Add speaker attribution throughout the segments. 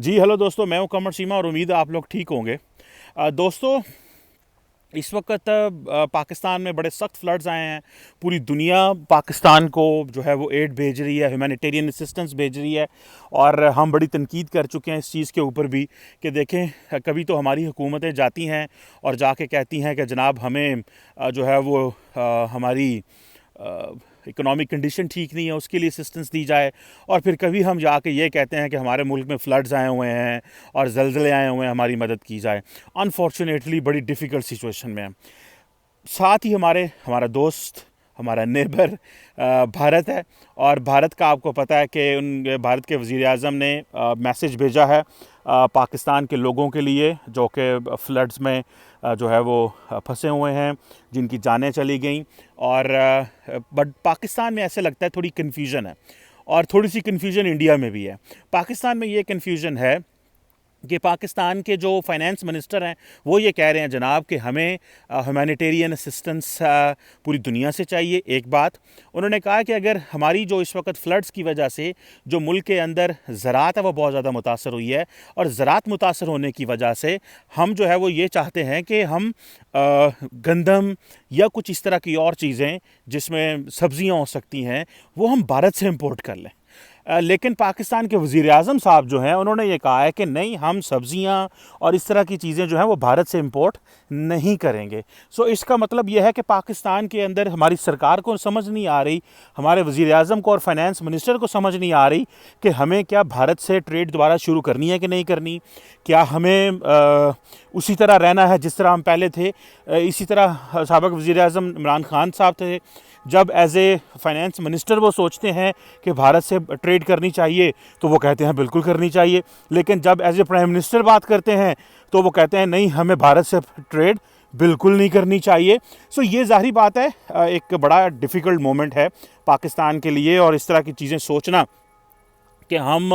Speaker 1: जी hello दोस्तों, मैं हूं कमर सीमा और उम्मीद है आप लोग ठीक होंगे। दोस्तों, इस वक्त पाकिस्तान में बड़े सख्त फ्लड्स आए हैं। पूरी दुनिया पाकिस्तान को जो है वो एड भेज रही है, ह्यूमैनिटेरियन असिस्टेंस भेज रही है। और हम बड़ी तनकीद कर चुके हैं इस चीज़ के ऊपर भी कि देखें, कभी तो हमारी हुकूमतें जाती हैं और जाके कहती हैं कि जनाब हमें जो है वो हमारी इकोनॉमिक कंडीशन ठीक नहीं है, उसके लिए असिस्टेंस दी जाए। और फिर कभी हम जाके ये कहते हैं कि हमारे मुल्क में फ्लड्स आए हुए हैं और ज़लज़ले आए हुए हैं, हमारी मदद की जाए। अनफॉर्चुनेटली बड़ी डिफ़िकल्ट सिचुएशन में है। साथ ही हमारा दोस्त, हमारा नेबर भारत है। और भारत का आपको पता है कि भारत के वज़ीर आज़म ने मैसेज भेजा है पाकिस्तान के लोगों के लिए जो कि फ्लड्स में जो है वो फंसे हुए हैं, जिनकी जानें चली गई। और बट पाकिस्तान में ऐसे लगता है थोड़ी कन्फ्यूजन है, और थोड़ी सी कन्फ्यूजन इंडिया में भी है। पाकिस्तान में ये कन्फ्यूजन है कि पाकिस्तान के जो फाइनेंस मिनिस्टर हैं वो ये कह रहे हैं जनाब कि हमें ह्यूमैनिटेरियन असिस्टेंस पूरी दुनिया से चाहिए। एक बात उन्होंने कहा कि अगर हमारी जो इस वक्त फ्लड्स की वजह से जो मुल्क के अंदर ज़राअत है वो बहुत ज़्यादा मुतासर हुई है, और ज़राअत मुतासर होने की वजह से हम जो है वो ये चाहते हैं कि हम गंदम या कुछ इस तरह की और चीज़ें जिसमें सब्ज़ियाँ हो सकती हैं वो हम भारत से इम्पोर्ट कर लें। लेकिन पाकिस्तान के वज़ीर आज़म साहब जो हैं उन्होंने ये कहा है कि नहीं, हम सब्ज़ियाँ और इस तरह की चीज़ें जो हैं वो भारत से इंपोर्ट नहीं करेंगे। सो इसका मतलब ये है कि पाकिस्तान के अंदर हमारी सरकार को समझ नहीं आ रही, हमारे वज़ीर आज़म को और फाइनेंस मिनिस्टर को समझ नहीं आ रही कि हमें क्या भारत से ट्रेड दोबारा शुरू करनी है कि नहीं करनी। क्या हमें उसी तरह रहना है जिस तरह हम पहले थे। इसी तरह साबिक़ वज़ीर आज़म इमरान खान साहब थे, जब एज ए फाइनेंस मिनिस्टर वो सोचते हैं कि भारत से ट्रेड करनी चाहिए तो वो कहते हैं बिल्कुल करनी चाहिए। लेकिन जब एज ए प्राइम मिनिस्टर बात करते हैं तो वो कहते हैं नहीं, हमें भारत से ट्रेड बिल्कुल नहीं करनी चाहिए। सो ये ज़ाहिर बात है, एक बड़ा डिफ़िकल्ट मोमेंट है पाकिस्तान के लिए। और इस तरह की चीज़ें सोचना कि हम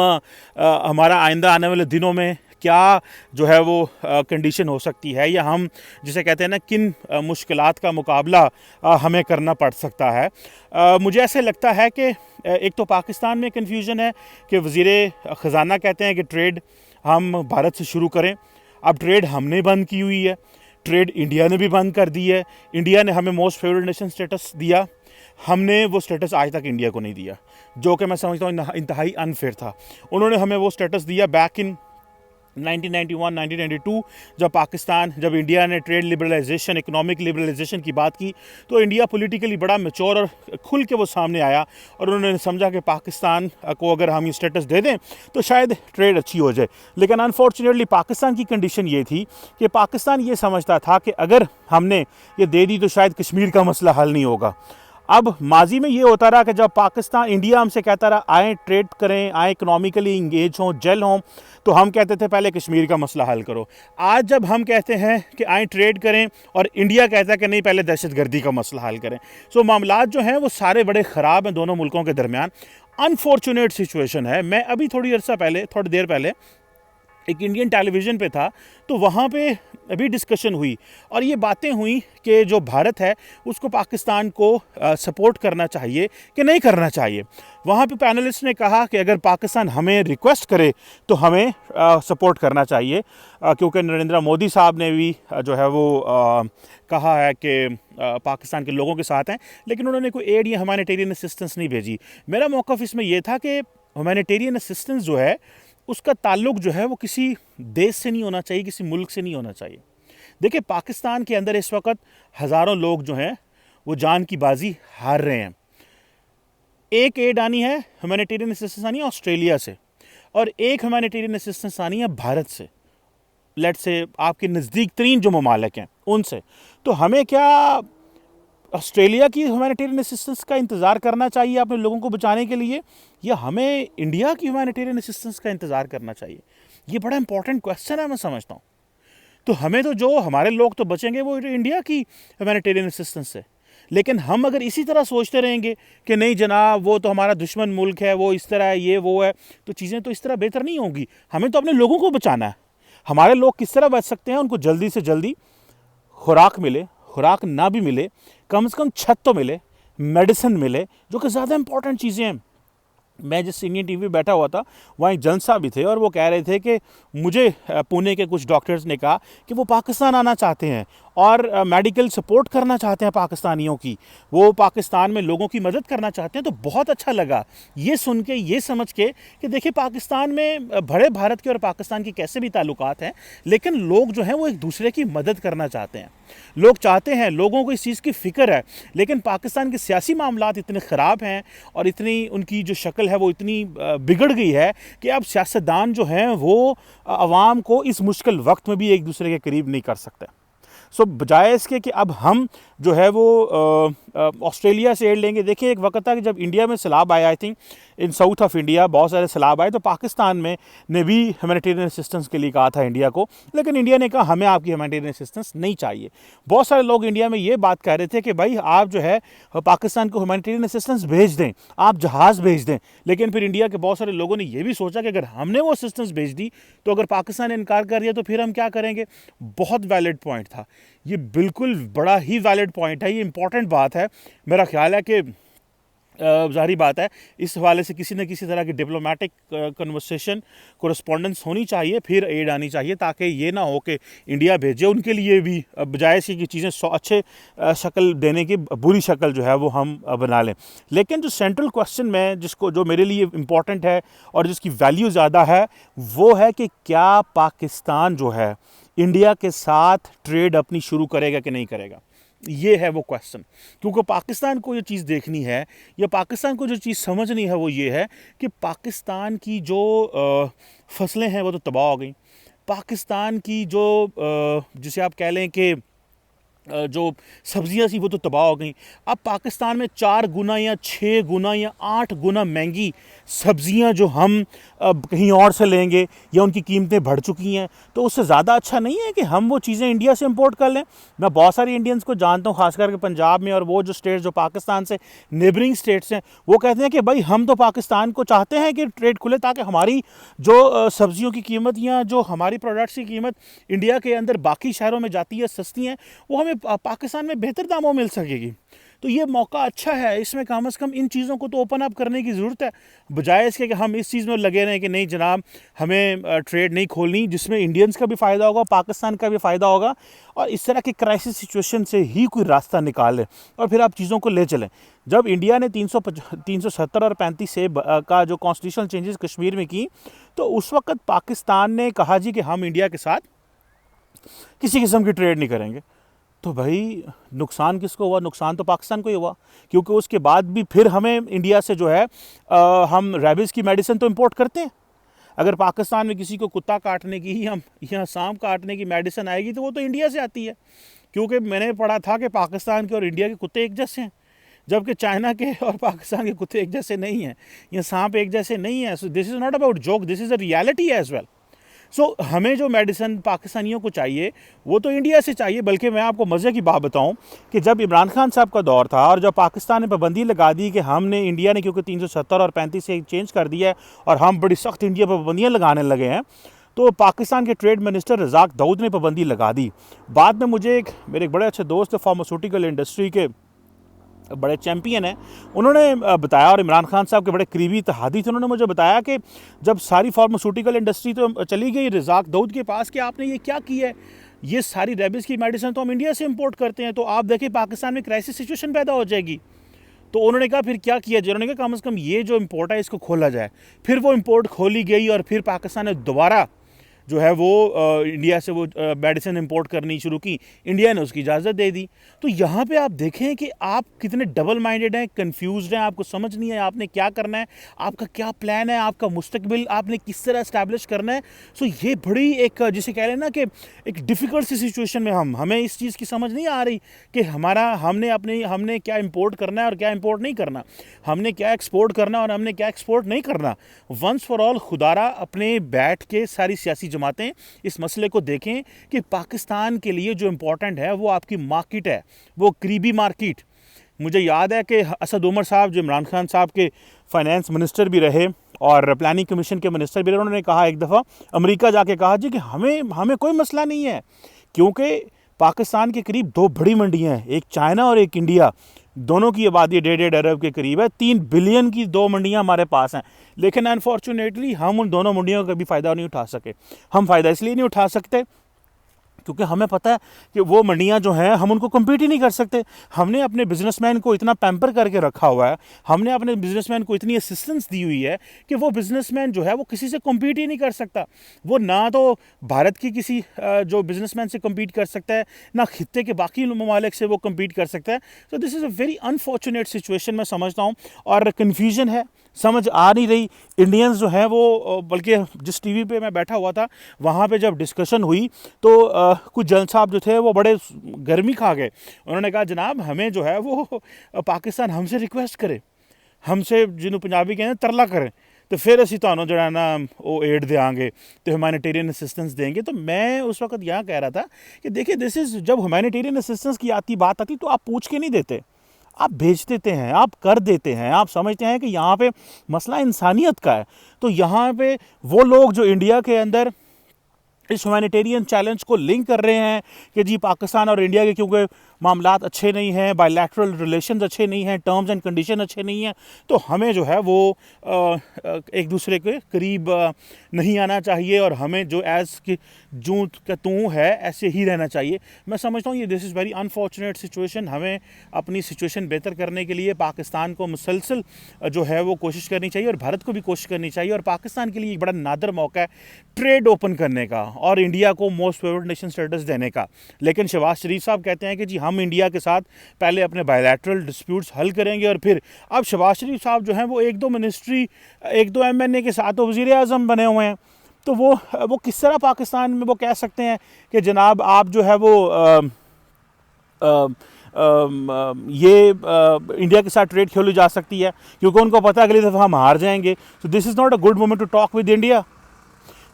Speaker 1: हमारा आइंदा आने वाले दिनों में क्या जो है वो कंडीशन हो सकती है, या हम जिसे कहते हैं ना किन मुश्किलात का मुकाबला हमें करना पड़ सकता है। मुझे ऐसे लगता है कि एक तो पाकिस्तान में कन्फ्यूजन है कि वज़ीर ख़जाना कहते हैं कि ट्रेड हम भारत से शुरू करें। अब ट्रेड हमने बंद की हुई है, ट्रेड इंडिया ने भी बंद कर दी है। इंडिया ने हमें मोस्ट फेवरेट नेशन स्टेटस दिया, हमने वो स्टेटस आज तक इंडिया को नहीं दिया, जो कि मैं समझता हूँ इंतहाई अनफेयर था। उन्होंने हमें वो स्टेटस दिया बैक इन 1991 1992, जब इंडिया ने ट्रेड लिबरलाइजेशन, इकोनॉमिक लिबरलाइजेशन की बात की, तो इंडिया पॉलिटिकली बड़ा मैच्योर और खुल के वो सामने आया। और उन्होंने समझा कि पाकिस्तान को अगर हम ये स्टेटस दे दें तो शायद ट्रेड अच्छी हो जाए। लेकिन अनफॉर्चुनेटली पाकिस्तान की कंडीशन ये थी कि पाकिस्तान ये समझता था कि अगर हमने ये दे दी तो शायद कश्मीर का मसला हल नहीं होगा। अब माजी में ये होता रहा कि जब पाकिस्तान, इंडिया हमसे कहता रहा आए ट्रेड करें, आए इकोनॉमिकली इंगेज हों, जेल हों, तो हम कहते थे पहले कश्मीर का मसला हल करो। आज जब हम कहते हैं कि आए ट्रेड करें और इंडिया कहता है कि नहीं, पहले दहशतगर्दी का मसला हल करें। सो मामलात जो हैं वो सारे बड़े ख़राब हैं दोनों मुल्कों के दरमियान। अनफॉर्चुनेट सिचुएशन है। मैं अभी थोड़ी देर पहले एक इंडियन टेलीविज़न पे था, तो वहाँ पे अभी डिस्कशन हुई और ये बातें हुई कि जो भारत है उसको पाकिस्तान को सपोर्ट करना चाहिए कि नहीं करना चाहिए। वहाँ पे पैनलिस्ट ने कहा कि अगर पाकिस्तान हमें रिक्वेस्ट करे तो हमें सपोर्ट करना चाहिए, क्योंकि नरेंद्र मोदी साहब ने भी जो है वो कहा है कि पाकिस्तान के लोगों के साथ हैं, लेकिन उन्होंने कोई एड या ह्यूमैनिटेरियन असिस्टेंस नहीं भेजी। मेरा मौक़िफ़ इसमें यह था कि ह्यूमैनिटेरियन असिस्टेंस जो है उसका ताल्लुक जो है वो किसी देश से नहीं होना चाहिए, किसी मुल्क से नहीं होना चाहिए। देखिए, पाकिस्तान के अंदर इस वक्त हज़ारों लोग जो हैं वो जान की बाजी हार रहे हैं। एक एड आनी है, ह्यूमैनिटेरियन असिस्टेंस आनी है ऑस्ट्रेलिया से, और एक ह्यूमैनिटेरियन असिस्टेंस आनी है भारत से, लेट्स से आपके नज़दीक तरीन जो ममालिक हैं उनसे। तो हमें क्या ऑस्ट्रेलिया की ह्यूमैनिटेरियन असिस्टेंस का इंतज़ार करना चाहिए अपने लोगों को बचाने के लिए, या हमें इंडिया की ह्यूमैनिटेरियन असिस्टेंस का इंतज़ार करना चाहिए? ये बड़ा इंपॉर्टेंट क्वेश्चन है, मैं समझता हूँ। तो हमें तो जो हमारे लोग तो बचेंगे वो इंडिया की ह्यूमैनिटेरियन असिस्टेंस से। लेकिन हम अगर इसी तरह सोचते रहेंगे कि नहीं जनाब वो तो हमारा दुश्मन मुल्क है, वो इस तरह है, ये वो है, तो चीज़ें तो इस तरह बेहतर नहीं होंगी। हमें तो अपने लोगों को बचाना है। हमारे लोग किस तरह बच सकते हैं? उनको जल्दी से जल्दी खुराक मिले, खुराक ना भी मिले, कम से कम छत तो मिले, मेडिसिन मिले, जो कि ज़्यादा इंपॉर्टेंट चीज़ें हैं। मैं जिस इंडियन टीवी बैठा हुआ था वहाँ एक जलसा भी थे और वो कह रहे थे कि मुझे पुणे के कुछ डॉक्टर्स ने कहा कि वो पाकिस्तान आना चाहते हैं और मेडिकल सपोर्ट करना चाहते हैं पाकिस्तानियों की, वो पाकिस्तान में लोगों की मदद करना चाहते हैं। तो बहुत अच्छा लगा ये सुन के, ये समझ के कि देखिए पाकिस्तान में बड़े भारत के और पाकिस्तान के कैसे भी ताल्लुकात हैं, लेकिन लोग जो हैं वो एक दूसरे की मदद करना चाहते हैं। लोग चाहते हैं, लोगों को इस चीज़ की फ़िक्र है, लेकिन पाकिस्तान के सियासी मामलात इतने ख़राब हैं और इतनी उनकी जो शक्ल है वो इतनी बिगड़ गई है कि अब सियासतदान जो हैं वो आवाम को इस मुश्किल वक्त में भी एक दूसरे के करीब नहीं कर सकते। सो बजाय इसके कि अब हम जो है वो ऑस्ट्रेलिया से एड लेंगे। देखिए एक वक्त था कि जब इंडिया में सैलाब आया, I think in south of India बहुत सारे सैलाब आए, तो पाकिस्तान में ने भी ह्यूमैनिटेरियन असिस्टेंस के लिए कहा था इंडिया को, लेकिन इंडिया ने कहा हमें आपकी ह्यूमैनिटेरियन असिस्टेंस नहीं चाहिए। बहुत सारे लोग इंडिया में ये बात कह रहे थे कि भाई आप जो है पाकिस्तान को ह्यूमैनिटेरियन असिस्टेंस भेज दें, आप जहाज़ भेज दें। लेकिन फिर इंडिया के बहुत सारे लोगों ने ये भी सोचा कि अगर हमने वो असिस्टेंस भेज दी तो अगर पाकिस्तान ने इनकार कर दिया तो फिर हम क्या करेंगे। बहुत वैलिड पॉइंट था ये, बिल्कुल बड़ा ही वैलिड पॉइंट है, ये इंपॉर्टेंट बात है। मेरा ख्याल है कि ज़ाहिर बात है इस हवाले से किसी न किसी तरह की डिप्लोमेटिक कन्वर्सेशन, कोरस्पॉन्डेंस होनी चाहिए, फिर एड आनी चाहिए, ताकि ये ना हो कि इंडिया भेजे उनके लिए भी बजाय से कि चीज़ें अच्छे शक्ल देने की बुरी शक्ल जो है वो हम बना लें। लेकिन जो सेंट्रल क्वेश्चन में जिसको जो मेरे लिए इम्पॉर्टेंट है और जिसकी वैल्यू ज़्यादा है वो है कि क्या पाकिस्तान जो है इंडिया के साथ ट्रेड अपनी शुरू करेगा कि नहीं करेगा। ये है वो क्वेश्चन, क्योंकि पाकिस्तान को ये चीज़ देखनी है या पाकिस्तान को जो चीज़ समझनी है वो ये है कि पाकिस्तान की जो फसलें हैं वो तो तबाह हो गई। पाकिस्तान की जो जिसे आप कह लें कि जो सब्जियां थी वो तो तबाह हो गई। अब पाकिस्तान में 4 गुना या 6 गुना या 8 गुना महंगी सब्जियां जो हम कहीं और से लेंगे या उनकी कीमतें बढ़ चुकी हैं, तो उससे ज़्यादा अच्छा नहीं है कि हम वो चीज़ें इंडिया से इंपोर्ट कर लें। मैं बहुत सारे इंडियंस को जानता हूँ, खास करके पंजाब में और वो जो स्टेट्स जो पाकिस्तान से नेबरिंग स्टेट्स हैं, वो कहते हैं कि भाई हम तो पाकिस्तान को चाहते हैं कि ट्रेड खुले ताकि हमारी जो सब्जियों की कीमत या जो हमारी प्रोडक्ट्स की कीमत इंडिया के अंदर बाकी शहरों में जाती है सस्ती हैं, वो हमें पाकिस्तान में बेहतर दामों मिल सकेगी। तो ये मौका अच्छा है, इसमें कम से कम इन चीज़ों को तो ओपन अप करने की ज़रूरत है, बजाय इसके कि हम इस चीज़ में लगे रहें कि नहीं जनाब हमें ट्रेड नहीं खोलनी, जिसमें इंडियंस का भी फ़ायदा होगा, पाकिस्तान का भी फ़ायदा होगा, और इस तरह के क्राइसिस सिचुएशन से ही कोई रास्ता निकालें और फिर आप चीज़ों को ले चलें। जब इंडिया ने 370 और 35 से का जो कॉन्स्टिट्यूशनल चेंजेस कश्मीर में की, तो उस वक्त पाकिस्तान ने कहा जी कि हम इंडिया के साथ किसी किस्म की ट्रेड नहीं करेंगे। तो भाई नुकसान किसको हुआ? नुकसान तो पाकिस्तान को ही हुआ, क्योंकि उसके बाद भी फिर हमें इंडिया से जो है हम रेबीज़ की मेडिसिन तो इंपोर्ट करते हैं। अगर पाकिस्तान में किसी को कुत्ता काटने की या सांप काटने की मेडिसिन आएगी तो वो तो इंडिया से आती है, क्योंकि मैंने पढ़ा था कि पाकिस्तान के और इंडिया के कुत्ते एक जैसे हैं, जबकि चाइना के और पाकिस्तान के कुत्ते एक जैसे नहीं हैं, या सांप एक जैसे नहीं है। So this is not about joke, this is a reality as well. So हमें जो मेडिसिन पाकिस्तानियों को चाहिए वो तो इंडिया से चाहिए। बल्कि मैं आपको मज़े की बात बताऊं कि जब इमरान खान साहब का दौर था और जब पाकिस्तान ने पाबंदी लगा दी कि हमने इंडिया ने क्योंकि 370 और 35 से चेंज कर दिया है और हम बड़ी सख्त इंडिया पर पाबंदियाँ लगाने लगे हैं, तो पाकिस्तान के ट्रेड मिनिस्टर रज़ाक दाऊद ने पाबंदी लगा दी। बाद में मुझे मेरे एक बड़े अच्छे दोस्त फार्मास्यूटिकल इंडस्ट्री के बड़े चैम्पियन हैं, उन्होंने बताया, और इमरान खान साहब के बड़े करीबी इत्तेहादी थे, उन्होंने मुझे बताया कि जब सारी फार्मास्यूटिकल इंडस्ट्री तो चली गई रज़ाक दाऊद के पास कि आपने ये क्या किया है, ये सारी रेबीज़ की मेडिसिन तो हम इंडिया से इंपोर्ट करते हैं, तो आप देखिए पाकिस्तान में क्राइसिस सिचुएशन पैदा हो जाएगी। तो उन्होंने कहा फिर क्या किया जाए? उन्होंने कहा कम से कम ये जो इम्पोर्ट है इसको खोला जाए। फिर वो इम्पोर्ट खोली गई और फिर पाकिस्तान ने दोबारा जो है वो इंडिया से वो मेडिसिन इंपोर्ट करनी शुरू की, इंडिया ने उसकी इजाज़त दे दी। तो यहाँ पे आप देखें कि आप कितने डबल माइंडेड हैं, कंफ्यूज्ड हैं, आपको समझ नहीं है आपने क्या करना है, आपका क्या प्लान है, आपका मुस्तकबिल आपने किस तरह इस्टेब्लिश करना है। सो ये बड़ी एक जिसे कह रहे हैं ना कि एक डिफ़िकल्ट सी सिचुएशन में हमें इस चीज़ की समझ नहीं आ रही कि हमने क्या इम्पोर्ट करना है और क्या इम्पोर्ट नहीं करना, हमने क्या एक्सपोर्ट करना और हमने क्या एक्सपोर्ट नहीं करना। वंस फॉर ऑल खुदारा अपने बैठ के सारी सियासी जमातें इस मसले को देखें कि पाकिस्तान के लिए जो इम्पोर्टेंट है वो आपकी मार्केट है, वो करीबी मार्केट। मुझे याद है कि असद उमर साहब जो इमरान खान साहब के फाइनेंस मिनिस्टर भी रहे और प्लानिंग कमीशन के मिनिस्टर भी रहे, उन्होंने कहा एक दफ़ा अमेरिका जाके कहा जी कि हमें कोई मसला नहीं है, क्योंकि पाकिस्तान के करीब 2 बड़ी मंडियाँ हैं, एक चाइना और एक इंडिया, दोनों की आबादी 1.5 अरब के करीब है। 3 बिलियन की 2 मंडियां हमारे पास हैं, लेकिन अनफॉर्चुनेटली हम उन दोनों मंडियों का कभी फ़ायदा नहीं उठा सके। हम फ़ायदा इसलिए नहीं उठा सकते क्योंकि हमें पता है कि वो मंडियां जो हैं हम उनको कम्पीट ही नहीं कर सकते। हमने अपने बिजनेसमैन को इतना पैम्पर करके रखा हुआ है, हमने अपने बिजनेसमैन को इतनी असिस्टेंस दी हुई है कि वो बिजनेसमैन जो है वो किसी से कम्पीट ही नहीं कर सकता। वो ना तो भारत की किसी जो बिजनेसमैन से कम्पीट कर सकता है, ना खित्ते के बाकी ममालिक से वो कम्पीट कर सकता है। So this is a very unfortunate situation मैं समझता हूँ, और कन्फ्यूजन है, समझ आ नहीं रही। इंडियंस जो हैं वो, बल्कि जिस टीवी पे मैं बैठा हुआ था वहाँ पे जब डिस्कशन हुई तो कुछ जन साहब जो थे वो बड़े गर्मी खा गए। उन्होंने कहा जनाब हमें जो है वो पाकिस्तान हमसे रिक्वेस्ट करे, हमसे जिन्होंने पंजाबी कहते हैं तरला करें, तो फिर असी तुहानू जो है ना वो एड देंगे, तो ह्यूमैनिटेरियन असिस्टेंस देंगे। तो मैं उस वक्त यहाँ कह रहा था कि देखिए दिस इज़, जब ह्यूमैनिटेरियन असिस्टेंस की बात आती तो आप पूछ के नहीं देते, आप भेज देते हैं, आप कर देते हैं। आप समझते हैं कि यहाँ पे मसला इंसानियत का है, तो यहाँ पे वो लोग जो इंडिया के अंदर इस ह्यूमैनिटेरियन चैलेंज को लिंक कर रहे हैं कि जी पाकिस्तान और इंडिया के क्योंकि मामलात अच्छे नहीं हैं, बायलैटरल रिलेशंस अच्छे नहीं हैं, टर्म्स एंड कंडीशन अच्छे नहीं हैं, तो हमें जो है वो एक दूसरे के करीब नहीं आना चाहिए, और हमें जो एज़ कि जूं का तू है ऐसे ही रहना चाहिए। मैं समझता हूँ ये this is very unfortunate situation. हमें अपनी सिचुएशन बेहतर करने के लिए पाकिस्तान को मुसलसल जो है वो कोशिश करनी चाहिए, और भारत को भी कोशिश करनी चाहिए। और पाकिस्तान के लिए एक बड़ा नादर मौका है ट्रेड ओपन करने का और इंडिया को मोस्ट फेवर्ड नेशन स्टेटस देने का। लेकिन शहबाज शरीफ साहब कहते हैं कि जी हम इंडिया के साथ पहले अपने बायलैटरल डिस्प्यूट्स हल करेंगे, और फिर अब शहबाज शरीफ साहब जो हैं वो 1-2 मिनिस्ट्री, 1-2 MNA के साथ तो वज़ीर आज़म बने हुए हैं, तो वो किस तरह पाकिस्तान में वो कह सकते हैं कि जनाब आप जो है वो इंडिया के साथ ट्रेड खेली जा सकती है, क्योंकि उनको पता है अगली दफ़ा हम हार जाएंगे। So this is not a good moment to talk with India,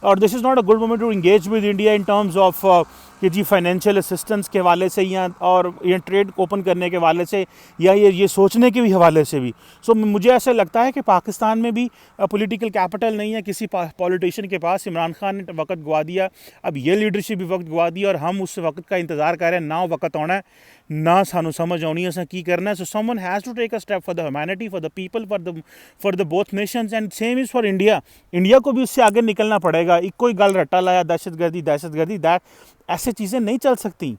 Speaker 1: और this is not a good moment to engage with India in terms of कि जी फाइनेंशियल असिस्टेंस के हवाले से और ये ट्रेड ओपन करने के हवाले से, या ये सोचने के भी हवाले से भी। सो मुझे ऐसा लगता है कि पाकिस्तान में भी पॉलिटिकल कैपिटल नहीं है किसी पॉलिटिशियन के पास। इमरान खान ने वक्त गवा दिया, अब ये लीडरशिप भी वक्त गवा दिया, और हम उस वक्त का इंतज़ार कर रहे हैं। ना वक्त आना है, ना सानू समझ आनी है की करना है। So someone has to take a step for the humanity, for the people, for the both nations, and same is for India. India को भी उससे आगे निकलना पड़ेगा। एक कोई गल रट्टा लाया दहशतगर्दी दैट ऐसे चीज़ें नहीं चल सकती।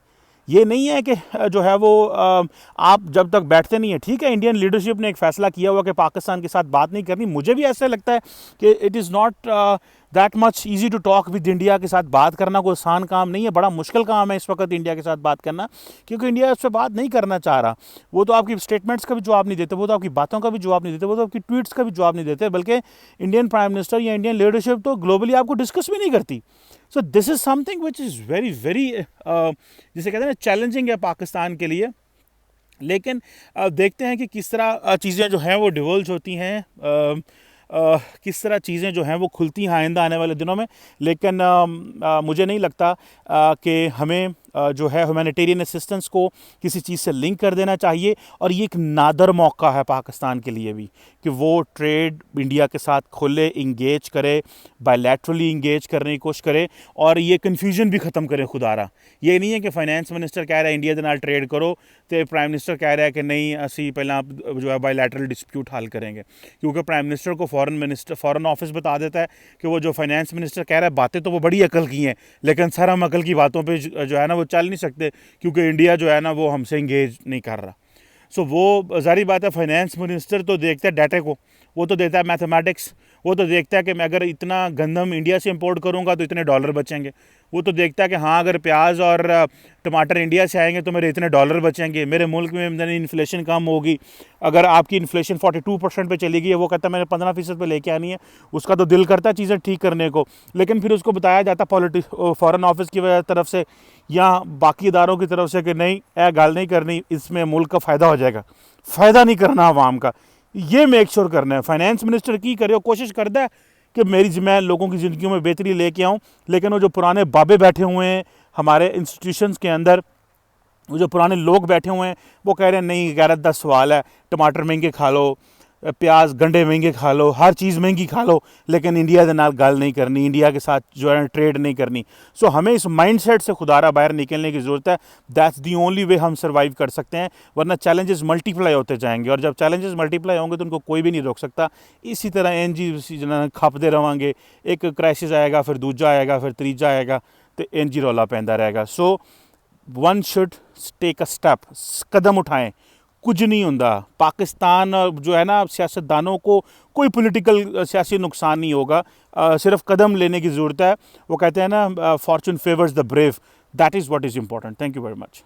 Speaker 1: ये नहीं है कि जो है वो आप जब तक बैठते नहीं है, ठीक है इंडियन लीडरशिप ने एक फ़ैसला किया हुआ कि पाकिस्तान के साथ बात नहीं करनी। मुझे भी ऐसा लगता है कि it is not that much easy to talk with India. के साथ बात करना कोई आसान काम नहीं है, बड़ा मुश्किल काम है इस वक्त इंडिया के साथ बात करना, क्योंकि इंडिया उस पर बात नहीं करना चाह रहा। वो तो आपकी स्टेटमेंट्स का भी जवाब नहीं देते, वो तो आपकी बातों का भी जवाब नहीं देते, वो तो आपकी ट्वीट्स का भी जवाब नहीं देते, बल्कि इंडियन प्राइम मिनिस्टर या इंडियन लीडरशिप तो ग्लोबली आपको डिस्कस भी नहीं करती। सो this is something which is very very जिसे कहते हैं ना चैलेंजिंग है पाकिस्तान के लिए। लेकिन देखते हैं कि किस तरह चीज़ें जो हैं वो डिवोल्ज होती हैं, किस तरह चीज़ें जो हैं वो खुलती हैं आइंदा आने वाले दिनों में। लेकिन मुझे नहीं लगता कि हमें जो है ह्यूमैनिटेरियन असिस्टेंस को किसी चीज़ से लिंक कर देना चाहिए। और ये एक नादर मौका है पाकिस्तान के लिए भी कि वो ट्रेड इंडिया के साथ खोले, इंगेज करे, बायलैटरली इंगेज करने की कोशिश करे, और ये कन्फ्यूजन भी ख़त्म करें खुदारा। ये नहीं है कि फाइनेंस मिनिस्टर कह रहा है इंडिया के नाल ट्रेड करो, तो प्राइम मिनिस्टर कह रहा है कि नहीं असी पहला जो है बायलैटरल डिस्प्यूट हल करेंगे, क्योंकि प्राइम मिनिस्टर को फॉरेन ऑफिस बता देता है कि वो जो फाइनेंस मिनिस्टर कह रहा है बातें तो वो बड़ी अकल की हैं, लेकिन सर हम अकल की बातों पे जो है ना वो चल नहीं सकते, क्योंकि इंडिया जो है ना वो हमसे इंगेज नहीं कर रहा। सो वो जारी बात है, फाइनेंस मिनिस्टर तो देखता है डाटा को, वो तो देता है मैथमेटिक्स, वो तो देखता है कि मैं अगर इतना गंदम इंडिया से इंपोर्ट करूंगा तो इतने डॉलर बचेंगे। वो तो देखता है कि हाँ अगर प्याज और टमाटर इंडिया से आएंगे तो मेरे इतने डॉलर बचेंगे, मेरे मुल्क में इन्फ्लेशन कम होगी। अगर आपकी इन्फ्लेशन 42% पे चली गई है, वो कहता है मैंने 15% पे लेके आनी है, उसका तो दिल करता है चीज़ें ठीक करने को, लेकिन फिर उसको बताया जाता फॉरेन ऑफिस की तरफ से या बाकी इदारों की तरफ से कि नहीं गल नहीं करनी, इसमें मुल्क का फ़ायदा हो जाएगा। फ़ायदा नहीं करना आवाम का, ये मेक श्योर करना है। फाइनेंस मिनिस्टर की करे कोशिश करता है कि मैं लोगों की ज़िंदगी में बेहतरी लेके आऊँ, लेकिन वो जो पुराने बाबे बैठे हुए हैं हमारे इंस्टीट्यूशंस के अंदर, वो जो पुराने लोग बैठे हुए हैं वो कह रहे हैं नहीं गैरत दा सवाल है, टमाटर महंगे खा लो, प्याज गंढे महंगे खा लो, हर चीज़ महंगी खा लो, लेकिन इंडिया के नाल गल नहीं करनी, इंडिया के साथ जो है ट्रेड नहीं करनी। सो हमें इस माइंडसेट से खुदारा बाहर निकलने की ज़रूरत है। दैट्स दी ओनली वे हम सर्वाइव कर सकते हैं, वरना चैलेंजेस मल्टीप्लाई होते जाएंगे, और जब चैलेंजेस मल्टीप्लाई होंगे तो उनको कोई भी नहीं रोक सकता। इसी तरह एन जी खपते रहेंगे, एक क्राइसिस आएगा, फिर दूजा आएगा, फिर तीजा आएगा, तो एन जी रौला पैंदा रहेगा। So one should take a step, कदम उठाएं, कुछ नहीं होता। पाकिस्तान जो है ना, सियासतदानों को कोई पॉलिटिकल सियासी नुकसान नहीं होगा, सिर्फ कदम लेने की ज़रूरत है। वो कहते हैं ना, Fortune favours the brave, that is what is important. Thank you very much.